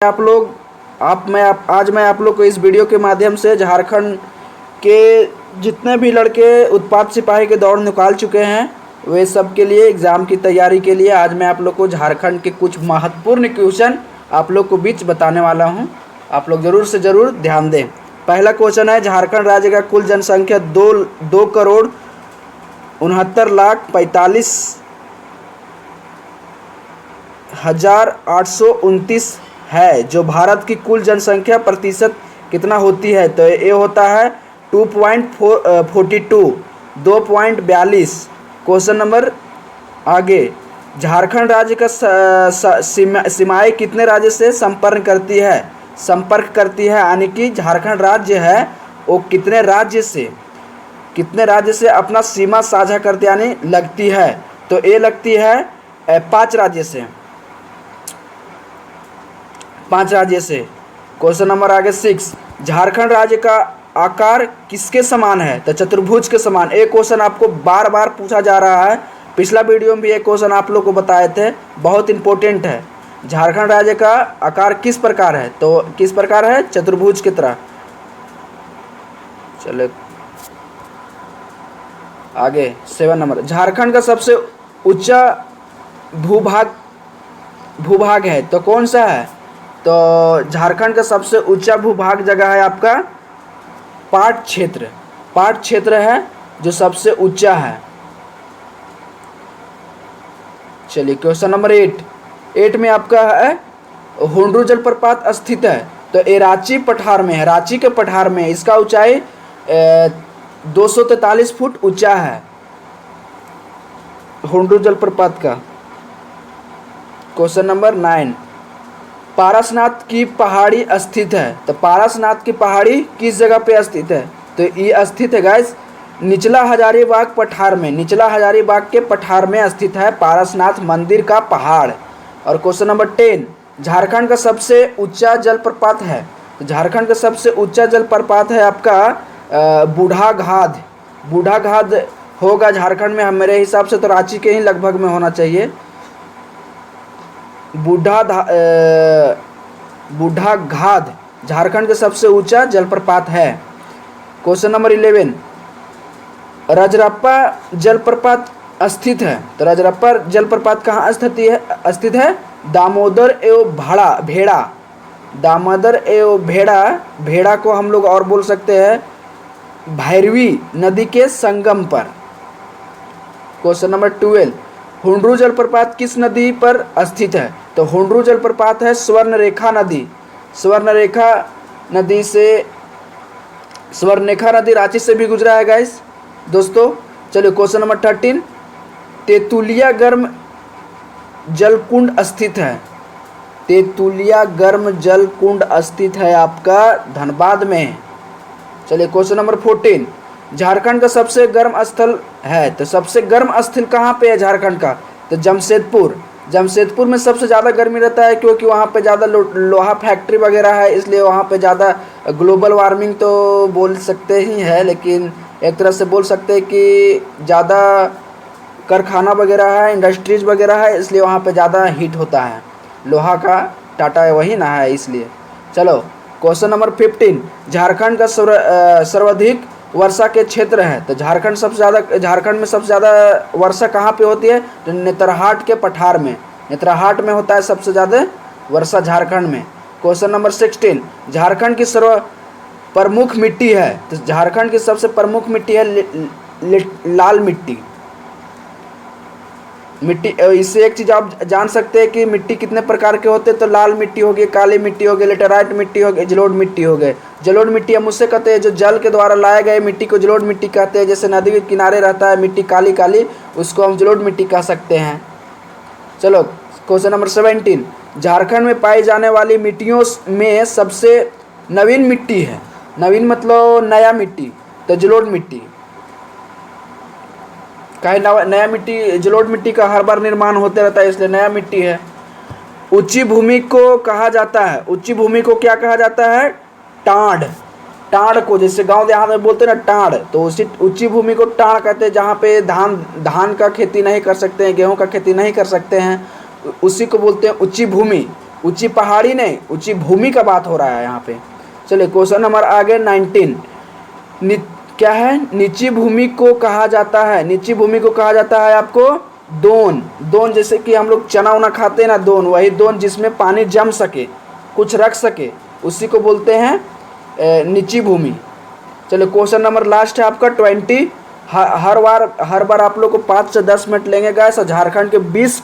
आप लोग आज मैं आप लोग को इस वीडियो के माध्यम से झारखंड के जितने भी लड़के उत्पाद सिपाही के दौड़ निकाल चुके हैं वे सब के लिए एग्ज़ाम की तैयारी के लिए आज मैं आप लोग को झारखंड के कुछ महत्वपूर्ण क्वेश्चन आप लोग को बीच बताने वाला हूं। आप लोग ज़रूर से ज़रूर ध्यान दें। पहला क्वेश्चन है, झारखंड राज्य का कुल जनसंख्या 2,69,45,829 है, जो भारत की कुल जनसंख्या प्रतिशत कितना होती है? तो ये होता है 2.42 2.42। क्वेश्चन नंबर आगे, झारखंड राज्य का सीमाएँ कितने राज्य से संपर्क करती है यानी कि झारखंड राज्य है वो कितने राज्य से अपना सीमा साझा करती यानी लगती है? तो ये लगती है 5 राज्य से। क्वेश्चन नंबर आगे 6, झारखंड राज्य का आकार किसके समान है? तो चतुर्भुज के समान। एक क्वेश्चन आपको बार बार पूछा जा रहा है, पिछला वीडियो में भी एक क्वेश्चन आप लोग को बताए थे, बहुत इंपॉर्टेंट है। झारखंड राज्य का आकार किस प्रकार है? तो किस प्रकार है? चतुर्भुज की तरह। चलो आगे 7 नंबर, झारखंड का सबसे ऊंचा भूभाग है तो कौन सा है? तो झारखंड का सबसे ऊंचा भूभाग जगह है आपका पाट क्षेत्र है जो सबसे ऊंचा है। चलिए क्वेश्चन नंबर 8 में आपका है हुंड्रू जलप्रपात स्थित है तो ये रांची के पठार में इसका ऊंचाई 243 फुट ऊंचा है हुंड्रू जलप्रपात का। क्वेश्चन नंबर 9, पारसनाथ की पहाड़ी स्थित है तो पारसनाथ की पहाड़ी किस जगह पे स्थित है? तो ये स्थित है गाइस निचला हजारीबाग के पठार में स्थित है पारसनाथ मंदिर का पहाड़। और क्वेश्चन नंबर 10, झारखंड का सबसे ऊंचा जलप्रपात है तो झारखंड का सबसे ऊंचा जलप्रपात है आपका बूढ़ा घाट होगा झारखंड में। मेरे हिसाब से तो रांची के ही लगभग में होना चाहिए। बूढ़ा घाट झारखंड का सबसे ऊंचा जलप्रपात है। क्वेश्चन नंबर 11, रजरप्पा जलप्रपात स्थित है तो रजरप्पा जलप्रपात कहाँ स्थित है? दामोदर एवं भेड़ा को हम लोग और बोल सकते हैं भैरवी नदी के संगम पर। क्वेश्चन नंबर 12, हुंड्रू जलप्रपात किस नदी पर स्थित है? तो हुंड्रू जलप्रपात है स्वर्णरेखा नदी रांची से भी गुजरा है गाइस दोस्तों। चलिए क्वेश्चन नंबर 13, तेतुलिया गर्म जलकुंड स्थित है आपका धनबाद में। चलिए क्वेश्चन नंबर 14, झारखंड का सबसे गर्म स्थल है तो सबसे गर्म स्थल कहाँ पे है झारखंड का? तो जमशेदपुर में सबसे ज़्यादा गर्मी रहता है क्योंकि वहाँ पे ज़्यादा लोहा फैक्ट्री वगैरह है, इसलिए वहाँ पे ज़्यादा ग्लोबल वार्मिंग तो बोल सकते ही है, लेकिन एक तरह से बोल सकते हैं कि ज़्यादा कारखाना वगैरह है, इंडस्ट्रीज वगैरह है, इसलिए वहाँ पे ज़्यादा हीट होता है। लोहा का टाटा वही ना है इसलिए। चलो क्वेश्चन नंबर 15, झारखंड का सर्वाधिक वर्षा के क्षेत्र है तो झारखंड में सबसे ज़्यादा वर्षा कहाँ पे होती है? तो नेतरहाट के पठार में होता है सबसे ज़्यादा वर्षा झारखंड में। क्वेश्चन नंबर 16, झारखंड की प्रमुख मिट्टी है तो झारखंड की सबसे प्रमुख मिट्टी है लाल मिट्टी। इससे एक चीज़ आप जान सकते हैं कि मिट्टी कितने प्रकार के होते हैं। तो लाल मिट्टी हो गई, काली मिट्टी हो गई, लेटेराइट मिट्टी हो गई, जलोढ़ मिट्टी हो गई। जलोढ़ मिट्टी हम उससे कहते हैं जो जल के द्वारा लाए गए मिट्टी को जलोढ़ मिट्टी कहते हैं। जैसे नदी के किनारे रहता है मिट्टी काली उसको हम जलोढ़ मिट्टी कह सकते हैं। चलो क्वेश्चन नंबर 17, झारखंड में पाई जाने वाली मिट्टियों में सबसे नवीन मिट्टी है, नवीन मतलब नया मिट्टी, तो जलोढ़ मिट्टी। नया मिट्टी जलोढ़ मिट्टी का हर बार निर्माण होते रहता है इसलिए नया मिट्टी है। ऊंची भूमि को कहा जाता है, ऊंची भूमि को क्या कहा जाता है? टाँड़ को, जैसे गांव देहात में बोलते हैं ना टाँड़, तो उसी ऊंची भूमि को टाँड़ कहते हैं। जहाँ पे धान का खेती नहीं कर सकते हैं, गेहूं का खेती नहीं कर सकते हैं, उसी को बोलते हैं ऊंची भूमि। ऊंची पहाड़ी नहीं, ऊंची भूमि का बात हो रहा है यहाँ पे। चलिए क्वेश्चन नंबर आगे 19। क्या है? नीची भूमि को कहा जाता है, नीची भूमि को कहा जाता है आपको दोन। दोन जैसे कि हम लोग चना उना खाते हैं ना, दोन, वही दोन जिसमें पानी जम सके, कुछ रख सके, उसी को बोलते हैं नीची भूमि। चलिए क्वेश्चन नंबर लास्ट है आपका 20। हर बार आप लोग को 5 से 10 मिनट लेंगे गाइस। झारखंड के 20